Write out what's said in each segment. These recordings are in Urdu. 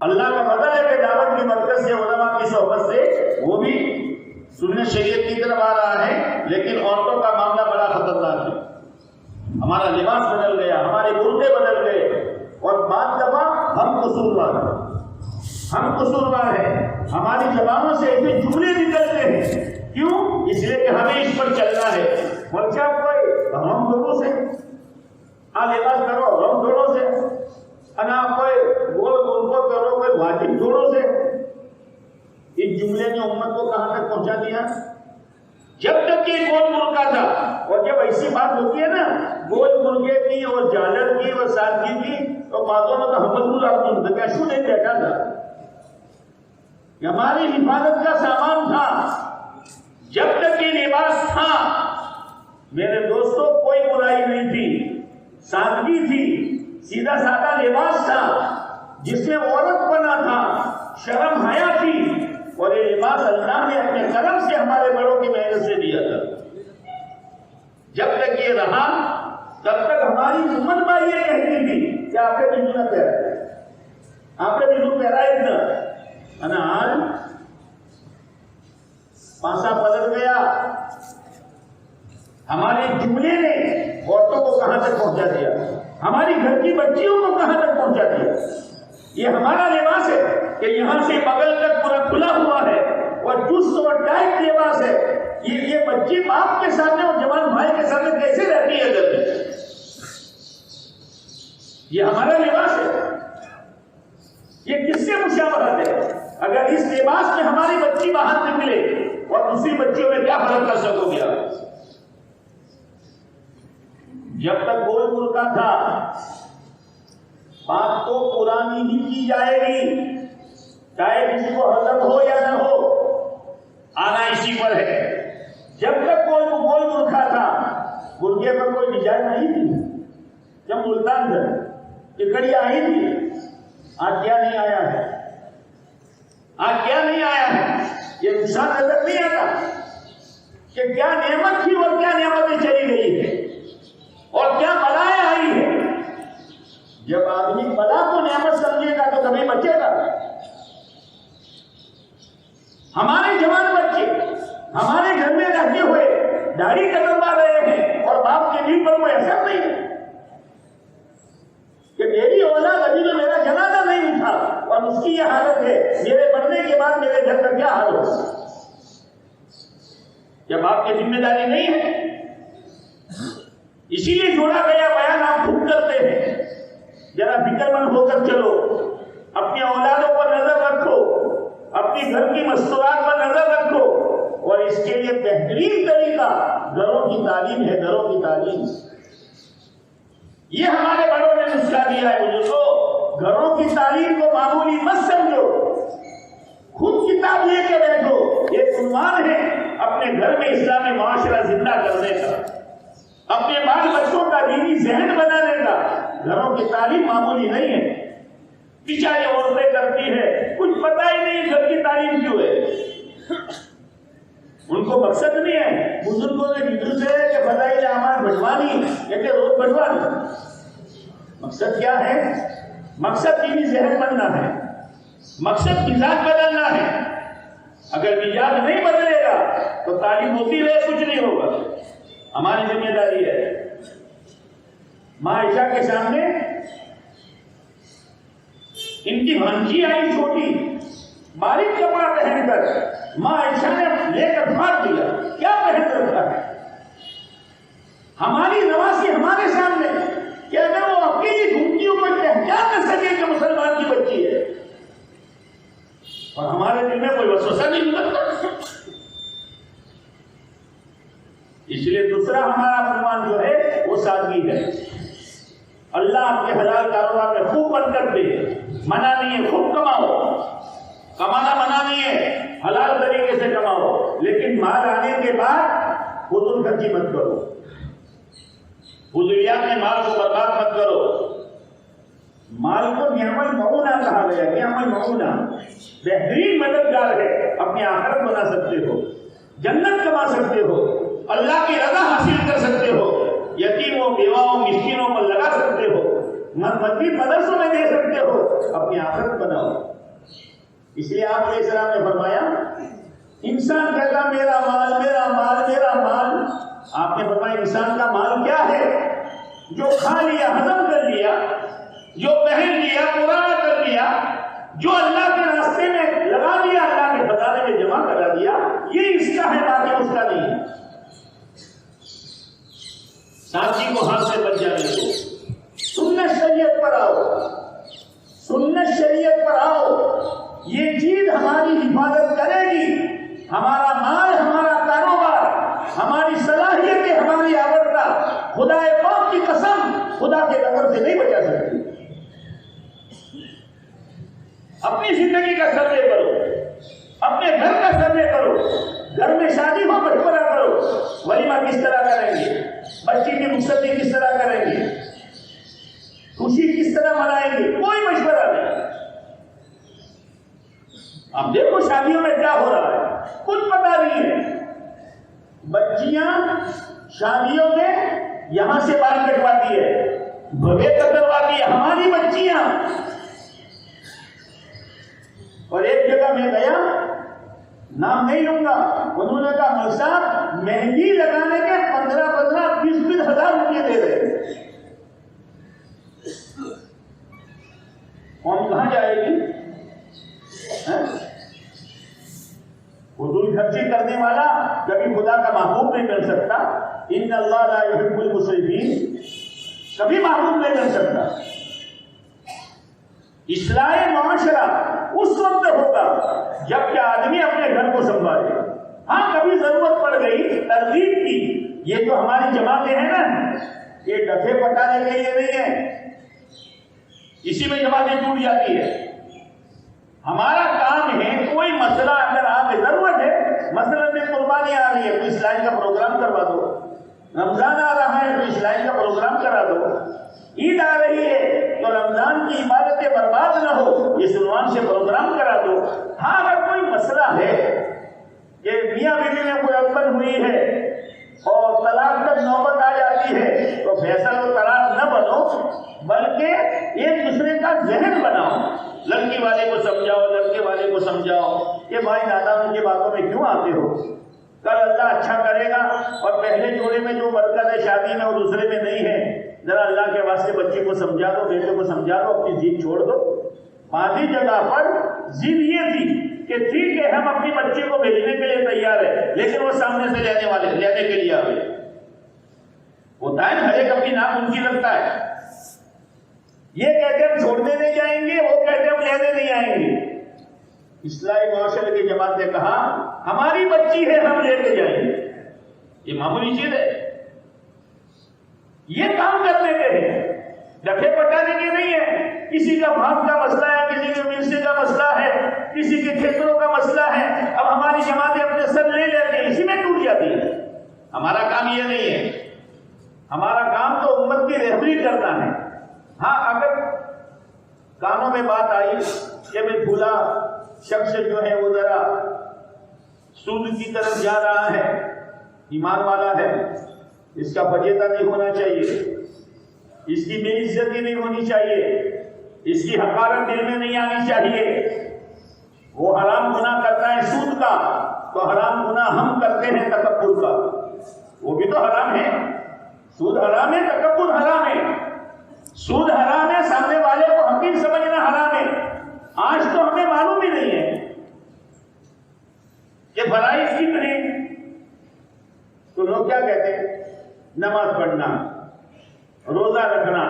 اللہ کا پتہ ہے کہ دعوت کی برکت سے، علماء کی صحبت سے وہ بھی سنت شریعت کی طرف آ رہا ہے، لیکن عورتوں کا معاملہ بڑا خطرناک ہے۔ ہمارا لباس بدل گیا، ہمارے برقعے بدل گئے، اور بعض دفعہ ہم قصوروار ہیں۔ ہماری زبانوں سے ایسے جملے نکلتے ہیں، کیوں؟ اس لیے کہ ہمیں اس پر چلنا ہے۔ اور کیا کوئی ہم دونوں سے لباس کرو، ہم دونوں سے کوئی گول گول کرو، کوئی واجب جوڑوں سے۔ اس جملے نے امت کو کہاں تک پہنچا دیا؟ جب تک یہ گول مرغا تھا، اور جب ایسی بات ہوتی ہے نا گول مرغے کی اور جالر کی اور سادگی کی، تو باتوں میں تو حمد کیا شو نہیں بیٹھا تھا کہ ہماری حفاظت کا سامان تھا۔ جب تک یہ لباس تھا میرے دوستوں کوئی برائی نہیں تھی، سادگی تھی، سیدھا سادہ لباس تھا جس میں عورت بنا تھا، شرم حیا تھی، اور یہ لباس اللہ نے اپنے کرم سے ہمارے بڑوں کی محنت سے دیا تھا۔ جب تک یہ رہا تب تک ہماری امت ماں یہ کہتی تھی کہ آپ نے بجو نہ پہرا، آپ نے بجو پہرا اتنا، آج پاسا بدل گیا۔ ہمارے جملے نے عورتوں کو کہاں تک پہنچا دیا، ہماری گھر کی بچیوں کو کہاں تک پہنچا دیا۔ یہ ہمارا لباس ہے کہ یہاں سے بغل تک پورا کھلا ہوا ہے، اور چست اور ٹائٹ لباس ہے۔ یہ بچی باپ کے سامنے اور جوان بھائی کے سامنے کیسے رہتی ہے گھر میں؟ یہ ہمارا لباس ہے، یہ کس سے مشابہت ہے؟ اگر اس لباس میں ہماری بچی باہر نکلے اور دوسری بچیوں میں کیا فرق کر سکو گے آپ؟ جب تک گول مرغا تھا بات تو پرانی ہی کی جائے گی، چاہے کسی کو حضرت ہو یا نہ ہو، آنا اسی پر ہے۔ جب تک کوئی گول مرغا تھا، مرغے پر کوئی ڈیزائن نہیں تھی، جب ملتان ٹکڑی آئی تھی۔ آج کیا نہیں آیا ہے؟ آج کیا نہیں آیا ہے؟ یہ نقصان نظر نہیں آتا کہ کیا نعمت تھی اور کیا نعمتیں چلی گئی ہے، اور کیا بلائیں آئی ہے۔ جب آدمی بلا کو نعمت سمجھے گا تو کبھی بچے گا۔ ہمارے جوان بچے ہمارے گھر میں رہتے ہوئے داڑھی کٹوا رہے ہیں، اور باپ کے دل پر کوئی اثر نہیں ہے کہ میری اولاد ابھی تو میرا جنازہ نہیں اٹھا اور اس کی یہ حالت ہے، میرے مرنے کے بعد میرے گھر کا کیا حال ہوگا؟ کیا باپ کی ذمہ داری نہیں ہے؟ اسی لیے جوڑا گیا بیان آپ خود کرتے ہیں۔ ذرا فکر مند ہو کر چلو، اپنی اولادوں پر نظر رکھو، اپنی گھر کی مستورات پر نظر رکھو، اور اس کے لیے بہترین طریقہ گھروں کی تعلیم ہے۔ گھروں کی تعلیم یہ ہمارے بڑوں نے نسخہ دیا ہے بزرگوں۔ گھروں کی تعلیم کو معمولی مت سمجھو، خود کتاب لے کے بیٹھو۔ ایک عنوان ہے اپنے گھر میں اسلامی معاشرہ زندہ کرنے کا، اپنے بال بچوں کا دینی ذہن بنانے کا۔ گھروں کی تعلیم معمولی نہیں ہے۔ بیچاری عورتیں کرتی ہے، کچھ پتہ ہی نہیں گھر کی تعلیم کیوں ہے، ان کو مقصد نہیں ہے۔ بزرگوں نے جدو سے کہ فضائل اعمال بٹوانی، کہتے روز بٹوانی۔ مقصد کیا ہے؟ مقصد دینی ذہن بننا ہے، مقصد مزاج بدلنا ہے۔ اگر مزاج نہیں بدلے گا تو تعلیم ہوتی رہے کچھ نہیں ہوگا۔ ہماری ذمہ داری ہے۔ ماں عائشہ کے سامنے ان کی بھانجی آئی چھوٹی، باریک کپڑا پہن کر، ماں عائشہ نے لے کر پھاڑ دیا، کیا پہن رکھا ہے؟ ہماری نوازی ہمارے سامنے کہ اگر وہ اکیلی گھومتیوں کو پہچان نہ سکے کہ مسلمان کی بچی ہے، اور ہمارے دل میں کوئی وسوسہ نہیں ہوتا۔ اس لیے دوسرا ہمارا فرمان جو ہے وہ سادگی ہے۔ اللہ آپ کے حلال کاروبار میں خوب برکت دے، منع نہیں ہے خوب کماؤ، کمانا منع نہیں ہے، حلال طریقے سے کماؤ، لیکن مال آنے کے بعد فضول خرچی مت کرو، فضولیات میں مال کو برباد مت کرو۔ مال کو نعم المعونہ کہا گیا، نعم المعونہ بہترین مددگار ہے۔ اپنی آخرت بنا سکتے ہو، جنت کما سکتے ہو، اللہ کی رضا حاصل کر سکتے ہو، یتیموں بیواؤں مسکینوں پر لگا سکتے ہو، مسجد مدرسوں میں دے سکتے ہو۔ اپنی آخرت بناؤ۔ اس لیے آپ علیہ السلام نے فرمایا انسان کہتا میرا مال میرا مال میرا مال، آپ نے فرمایا انسان کا مال کیا ہے؟ جو کھا لیا، ہضم کر لیا، جو پہن لیا، پرانا کر لیا، جو اللہ کے راستے میں لگا دیا، اللہ کے خزانے میں جمع کرا دیا، یہ اس کا ہے، باقی اس کا نہیں ہے۔ ساتھی کو ہاتھ سے بچ جانے کو، سنت شریعت پر آؤ، سنت شریعت پر آؤ، یہ چیز ہماری حفاظت کرے گی۔ ہمارا مال، ہمارا کاروبار، ہماری صلاحیتیں، ہماری آورتا خدا پاک کی قسم خدا کے نظر سے نہیں بچا سکتی۔ اپنی زندگی کا سروے کرو، اپنے گھر کا سروے کرو، گھر میں شادی ہو مشورہ کرو، ولیمہ کس طرح کریں گے، بچی کی رخصتی کس طرح کریں گے، خوشی کس طرح منائیں گے، کوئی مشورہ نہیں۔ اب دیکھو شادیوں میں کیا ہو رہا ہے، کچھ پتا نہیں ہے۔ بچیاں شادیوں میں یہاں سے بال کٹواتی ہے، بھوے کترواتی ہے، ہماری بچیاں۔ اور ایک جگہ میں گیا، نام نہیں لوں گا، انہوں نے کہا مل صاحب مہندی لگانے کے 15,000 20,000 روپئے دے رہے، کون کہاں جائے گی؟ فضول خرچی کرنے والا کبھی خدا کا محبوب نہیں بن سکتا۔ ان اللہ لا یحب المسرفین، کبھی محبوب نہیں بن سکتا۔ اصلاح معاشرہ اس وقت ہوگا جب کہ آدمی اپنے گھر کو سنبھالے۔ ہاں کبھی ضرورت پڑ گئی ترغیب کی، یہ جو ہماری جماعتیں ہیں نا، یہ ڈفے پٹانے کے لیے نہیں ہے، اسی میں جماعتیں ٹوٹ جاتی ہے۔ ہمارا کام ہے کوئی مسئلہ اگر آپ کی ضرورت ہے، مثلا میں قربانی آ رہی ہے تو اسلائی کا پروگرام کروا دو، رمضان آ رہا ہے تو اسلائی کا پروگرام کرا دو، عید آ رہی ہے تو رمضان کی عبادتیں برباد نہ ہو اس عنوان سے پروگرام کرا دو۔ ہاں اگر کوئی مسئلہ ہے کہ میاں بیوی میں کوئی اڑبن ہوئی ہے اور طلاق تک نوبت آ جاتی ہے تو فیصل و طلاق نہ بنو، بلکہ ایک دوسرے کا ذہن بناؤ، لڑکی والے کو سمجھاؤ، لڑکے والے کو سمجھاؤ کہ بھائی نادانوں کی باتوں میں کیوں آتے ہو، کل اللہ اچھا کرے گا، اور پہلے جوڑے میں جو برکت ہے شادی میں وہ دوسرے میں نہیں ہے، ذرا اللہ کے واسطے بچے کو سمجھا دو، بیٹے کو سمجھا دو، اپنی ضد چھوڑ دو۔ ماضی جگہ پر ضد یہ تھی کہ ٹھیک ہے ہم اپنی بچے کو بھیجنے کے لیے تیار ہے، لیکن وہ سامنے سے لینے کے لیے آئے، ہوتا ہے ہر ایک اپنی ناک اونچی رکھتا ہے، یہ کہتے ہم چھوڑنے نہیں جائیں گے، وہ کہتے ہم لینے نہیں آئیں گے۔ اصلاحی معاشرے کی جماعت نے کہا ہماری بچی ہے ہم لے کے جائیں گے، یہ معمولی چیز ہے، یہ کام کرنے کے ہیں، ڈفے پٹانے کے نہیں ہے۔ کسی کا بھاگ کا مسئلہ ہے، کسی کے ورثے کا مسئلہ ہے، کسی کے کھیتروں کا مسئلہ ہے، اب ہماری جماعتیں اپنے سر لے لیتے ہیں، اسی میں ٹوٹ جاتی ہے۔ ہمارا کام یہ نہیں ہے، ہمارا کام تو امت کی رہبری کرنا ہے۔ ہاں اگر کانوں میں بات آئی کہ میں بھولا شخص جو ہے وہ ذرا سود کی طرف جا رہا ہے، ایمان والا ہے، اس کا فجیتہ نہیں ہونا چاہیے، اس کی بے عزتی نہیں ہونی چاہیے، اس کی حقارت دل میں نہیں آنی چاہیے۔ وہ حرام گناہ کرتا ہے سود کا، تو حرام گناہ ہم کرتے ہیں تکبر کا، وہ بھی تو حرام ہے، سود حرام ہے، تکبر حرام ہے۔ سود حرام ہے، سامنے والے کو حقیر سمجھنا حرام ہے۔ آج تو ہمیں معلوم ہی نہیں ہے کہ فرائض کتنے، تو لوگ کیا کہتے ہیں؟ نماز پڑھنا، روزہ رکھنا،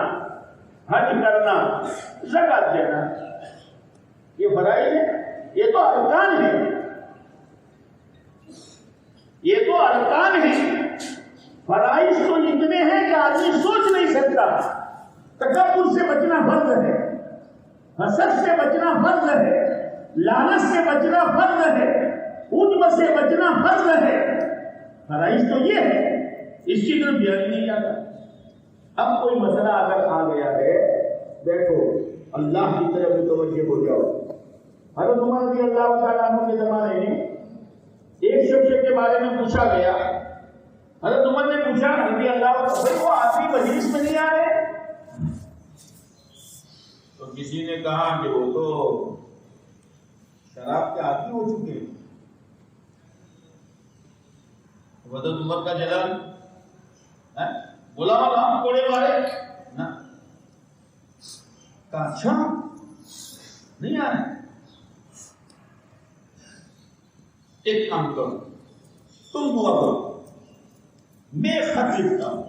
حج کرنا، زکات دینا، یہ فرائض ہے، یہ تو ارکان ہے، یہ تو ارکان ہے۔ فرائض تو اتنے ہیں کہ آدمی سوچ نہیں سکتا۔ تکبر سے بچنا فرض ہے، حسد سے بچنا فرض ہے، لعنت سے بچنا فرض ہے، عجب سے بچنا فرض ہے۔ فرائض تو یہ ہے، اس کی طرف دھیان ہی نہیں جاتا۔ اب کوئی مسئلہ اگر آ گیا ہے، بیٹھو اللہ کی طرف متوجہ ہو جاؤ۔ حضرت عمر رضی اللہ تعالیٰ عنہ کے زمانے میں ایک شخص کے بارے میں پوچھا گیا، حضرت عمر نے پوچھا رضی اللہ عنہ، وہ آدمی مجلس میں نہیں آ رہے؟ تو کسی نے کہا کہ وہ تو شراب کے عادی ہو چکے ہیں. حضرت عمر کا جلال غلام رام کوڑے مارے نا اچھا نہیں آ رہے. ایک کام کرو, تم دعا کرو, میں خط لکھتا ہوں.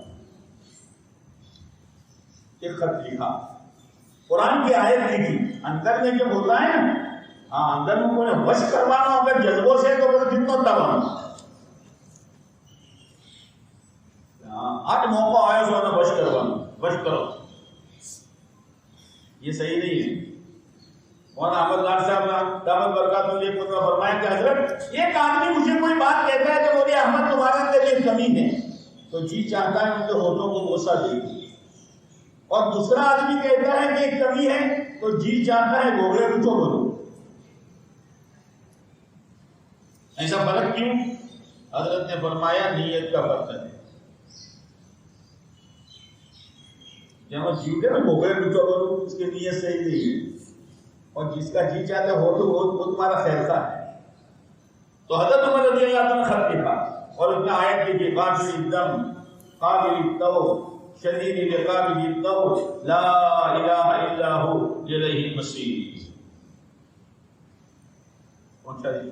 ایک خط لکھا, قرآن کی آیت لکھی, اندر میں جب ہوتا ہے نا, اندر میں کوئی وش کروانا اگر جذبوں سے تو کتنا دبانا. آٹھ موقع آیا سو نا وش کروانا, وش کرو, یہ صحیح نہیں ہے. اور احمد لاڈ صاحب دامت برکات نے ایک مرتبہ فرمایا کہ حضرت ایک آدمی مجھے کوئی بات کہتا ہے کہ بولے احمد تمہارے اندر ایک کمی ہے, تو جی چاہتا ہے ان کے ہونٹوں کو بوسہ دے دوں. اور دوسرا آدمی کہتا ہے کہ ایک کمی ہے تو جی چاہتا ہے گھوگڑے کو چھوڑ دو. ایسا فرق کیوں؟ حضرت نے فرمایا نیت کا فرق ہے. جب وہ جیوتے نا گھوگڑے کو چھوڑ دو, اس کی نیت صحیح نہیں ہے, اور جس کا جی چاہتا ہے وہ تمہارا خیر کا ہے. تو حضرت عمر رضی اللہ عنہ نے خط لکھا اور اس میں آیت لکھی, قابل الدم قابل التوب شدید العقاب ذی الطول لا الہ الا ہو الیہ المصیر. پہنچا جی,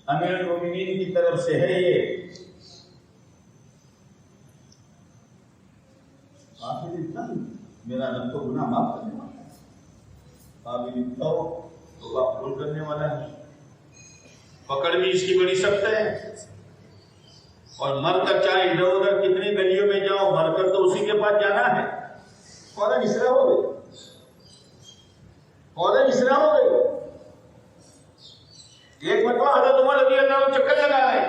امیر المومنین کی طرف سے ہے یہ. قابل الدم, میرا رب تو گناہ معاف کرنے والا ہے. قابل التوب, توبہ قبول کرنے والا ہے. پکڑ بھی اس کی بڑی سخت ہے, اور مر کر چاہے ادھر ادھر کتنی گلیوں میں جاؤ, مر کر تو اسی کے پاس جانا ہے. فوراً اسرا ہو گئی, فوراً اسرا ہو گئی. ایک مرتبہ حضرت عمر رضی اللہ عنہ چکر لگا رہے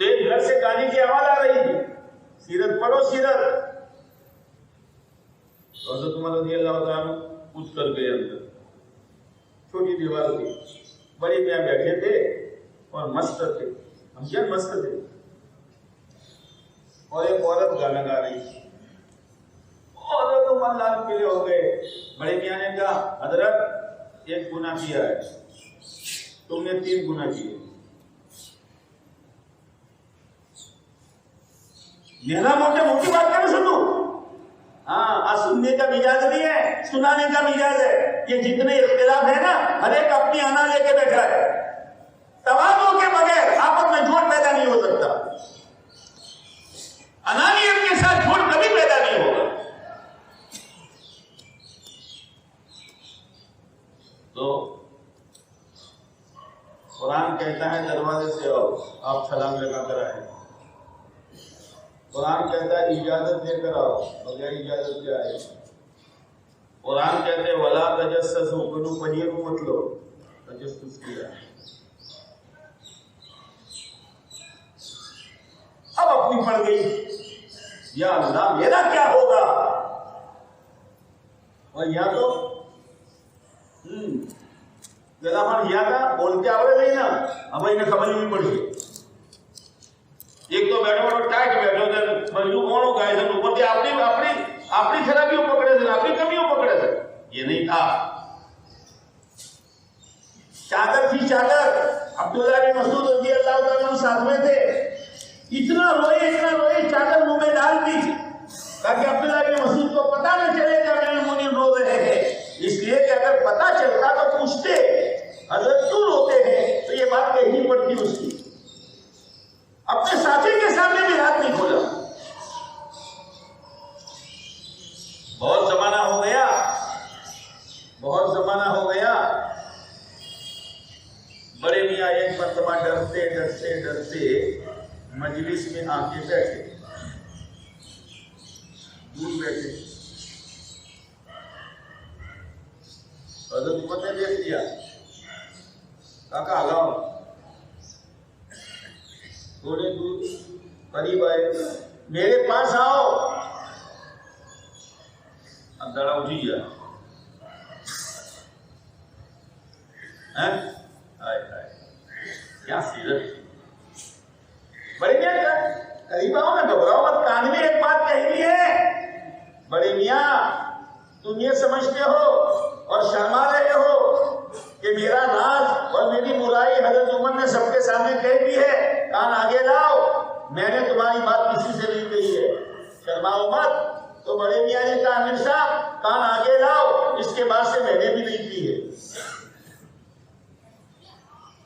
تو ایک گھر سے گانے کی آواز آ رہی تھی, سیرت پڑھو سیرت. حضرت عمر رضی اللہ عنہ کچھ کر گئے اندر. چھوٹی دیوار تھی, بڑے میاں بیٹھے تھے اور مست تھے, ہم کیا مست تھے, اور ایک عورت گانا گا رہی تھی. حضرت عمر لال پیلے ہو گئے. بڑے میاں نے کہا حضرت ایک گناہ کیا ہے, تم نے 3 گناہ کیے. میرا موٹی بات کر سنو, ہاں سننے کا مزاج نہیں ہے, سنانے کا مزاج ہے. یہ جتنے اختلاف ہے نا, ہر ایک اپنی انا لے کے بیٹھا ہے. توازن کے بغیر آپس میں جھوٹ پیدا نہیں ہو سکتا. انانیت کے ساتھ جھوٹ کبھی پیدا نہیں ہوگا. تو قرآن کہتا ہے دروازے سے آؤ, آپ سلام لگا کر آئے. قرآن کہتا ہے اجازت دے کر آؤ, بغیر اجازت کے آئے. قرآن کہتے ہیں ولا تجسسوا, کنو پنیر مت لو, تجسس کیا. اب اپنی پڑ گئی, یا اللہ میرا کیا ہوگا. اور یا تو یا کا بولتے آوے نہیں نا, اب انہیں سمجھ نہیں پڑی. ایک تو بیٹھو ٹائٹ بیٹھو مجلو کون ہو گئے تھے اوپر سے اپنی خرابیوں پکڑے تھے, اپنی کمیوں پکڑے تھے. یہ نہیں تھا. چادر تھی چادر, عبداللہ بن مسعود رضی اللہ عنہ ساتھ میں تھے. اتنا روئے چادر منہ میں ڈال دی تاکہ عبداللہ بن مسعود کو پتہ نہ چلے کہ امیر المومنین رو رہے ہیں. اس لیے کہ اگر پتہ چلتا تو پوچھتے حضرت کیوں روتے ہیں, تو یہ بات کہنی پڑتی اس کی. اپنے ساتھی کے سامنے بھی ہاتھ نہیں کھولا. بہت زمانہ ہو گیا, بہت زمانہ ہو گیا. بڑے میاں ایک مرتبہ ڈرتے مجلس میں آ کے بیٹھے, دور بیٹھے. حضرت عمر نے دیکھ لیا, کاکا آگاؤ. تھوڑے دور قریب آئے, میرے پاس آؤ. اندھڑا اٹھی گیا. کیا سیرت. بڑے میاں قریب آؤ نا, گھبراؤ مت, کان میں ایک بات کہنی ہے. بڑے میاں تم یہ سمجھتے ہو اور شرما رہے ہو کہ میرا ناز اور میری برائی حضرت عمر نے سب کے سامنے کہہ دی ہے، کان آگے لاؤ، میں نے تمہاری بات کسی سے نہیں کہی ہے، شرماؤ مت۔ تو بڑے میاں نے کہا امیر صاحب کان آگے لاؤ، اس کے بعد سے میں نے بھی نہیں کی ہے۔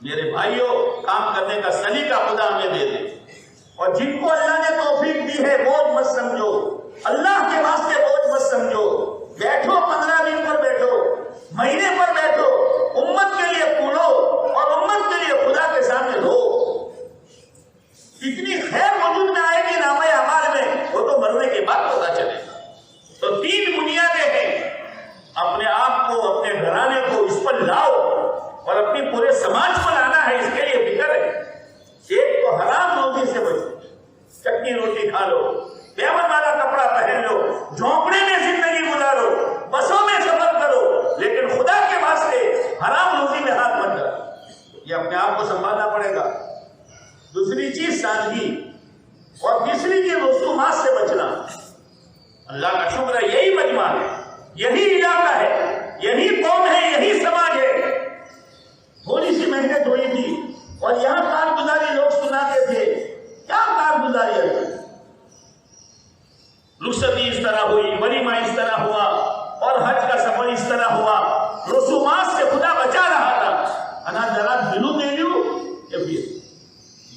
میرے بھائیوں، کام کرنے کا سلیقہ خدا ہمیں دے دے، اور جن کو اللہ نے توفیق دی ہے بوجھ مت سمجھو، اللہ کے واسطے بوجھ مت سمجھو، بیٹھو 15 دن پر بیٹھو، مہینے پر بیٹھو، امت کے لیے پھولو اور امت کے لیے خدا کے سامنے دو۔ اتنی خیر وجود میں آئے گی نامہ اعمال میں، وہ تو مرنے کے بعد پتا چلے گا۔ تو 3 بنیادیں ہیں، اپنے آپ کو، اپنے گھرانے کو اس پر لاؤ اور اپنی پورے سماج کو لانا ہے، اس کے لیے فکر ہے۔ ایک تو حرام روزی سے بچو، چٹنی روٹی کھا لو، پیمن والا کپڑا پہن لو، جھونپڑے میں زندگی گزارو، بسوں میں سفر کرو، لیکن خدا کے واسطے حرام روزی میں ہاتھ مت ڈالو۔ یہ اپنے آپ کو سنبھالنا پڑے گا۔ دوسری چیز سادگی، اور تیسری چیز رسومات سے بچنا۔ اللہ کا شکر ہے یہی مجمع ہے، یہی علاقہ ہے، یہی قوم ہے، یہی سماج ہے۔ تھوڑی سی محنت ہوئی تھی اور یہاں کارگزاری لوگ سناتے تھے، کیا کارگزاری ہے؟ رخصتی اس طرح ہوئی، ولیمہ اس طرح ہوا، اور حج کا سفر اس طرح ہوا، رسومات سے خدا بچا رہا تھا۔ انا ذرا دلوں دے لوں کہ بھی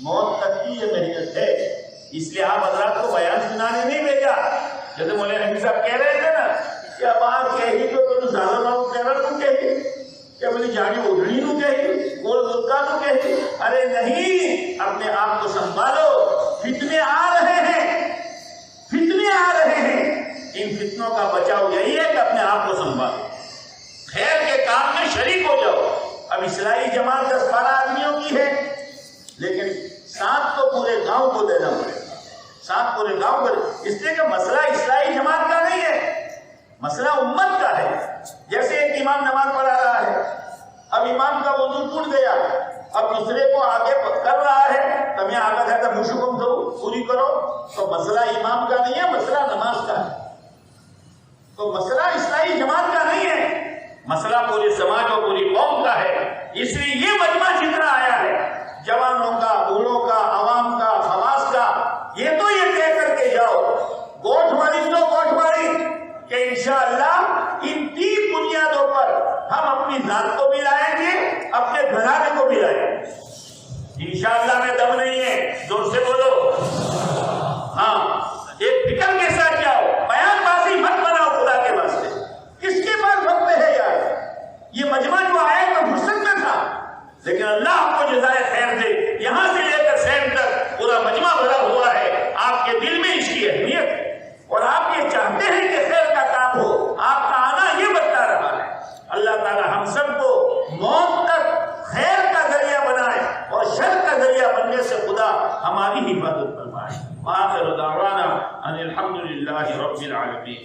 موت تک کی یہ محنت ہے، اس لیے آپ حضرات کو بیان سنانے نہیں بھیجا۔ جیسے مولانا حمید صاحب کہہ رہے تھے نا کہ اب آپ کہی تو زیادہ لوگ کہہ رہا تو کہی کہ میری جاڑی اڑنی نو کہی، گول گلکا نو کہی، ارے نہیں، اپنے آپ کو سنبھالو، فتنے آ رہے ہیں، فتنے آ رہے ہیں، ان فتنوں کا بچاؤ یہی ہے کہ اپنے آپ کو سنبھالو، خیر کے کام میں شریک ہو جاؤ۔ اب اصلاحی جماعت 10-12 آدمیوں کی ہے، لیکن ساتھ تو پورے گاؤں کو دینا پڑے گا، ساتھ پورے گاؤں کو، اس لیے کہ مسئلہ اصلاحی جماعت کا نہیں ہے، مسئلہ امت کا ہے۔ جیسے ایک امام نماز پڑھا رہا ہے، اب امام کا وضو ٹوٹ گیا، اب دوسرے کو آگے کر رہا ہے، تمہیں آگے ہے تو مشکم دو پوری کرو، تو مسئلہ امام کا نہیں ہے، مسئلہ نماز کا ہے۔ تو مسئلہ اصلاحی جماعت کا نہیں ہے، مسئلہ پورے سماج اور پوری قوم کا ہے۔ اس لیے یہ مجمع جتنا آیا ہے، جوانوں کا، بوڑھوں کا، عوام کا، خواص کا، یہ تو یہ کہہ کر کے جاؤ، گوٹھ والی تو گوٹھ والی، کہ انشاءاللہ ان 3 بنیادوں پر ہم اپنی ذات کو بھی لائیں گے، اپنے گھرانے کو بھی لائیں گے۔ انشاءاللہ میں دم نہیں ہے، زور سے بولو۔ ہاں، ایک فکر کے ساتھ جاؤ، بیان بازی مت بناؤ خدا کے واسطے۔ کس کے پاس وقت ہے یار؟ یہ مجمع جو آیا تو فرصت میں تھا، لیکن اللہ آپ کو جزائے خیر دے، یہاں سے لے کر سین تک پورا مجمع بھرا ہوا ہے، آپ کے دل میں اس کی اہمیت ہے، اور آپ یہ چاہتے ہیں کہ خیر کا کام ہو، آپ کا آنا یہ بتا رہا ہے۔ اللہ تعالی ہم سب کو موت تک خیر کا ذریعہ بنائے اور شر کا ذریعہ بننے سے خدا ہماری حفاظت فرمائے۔ وآخر دعوانا ان الحمد للہ رب العالمین۔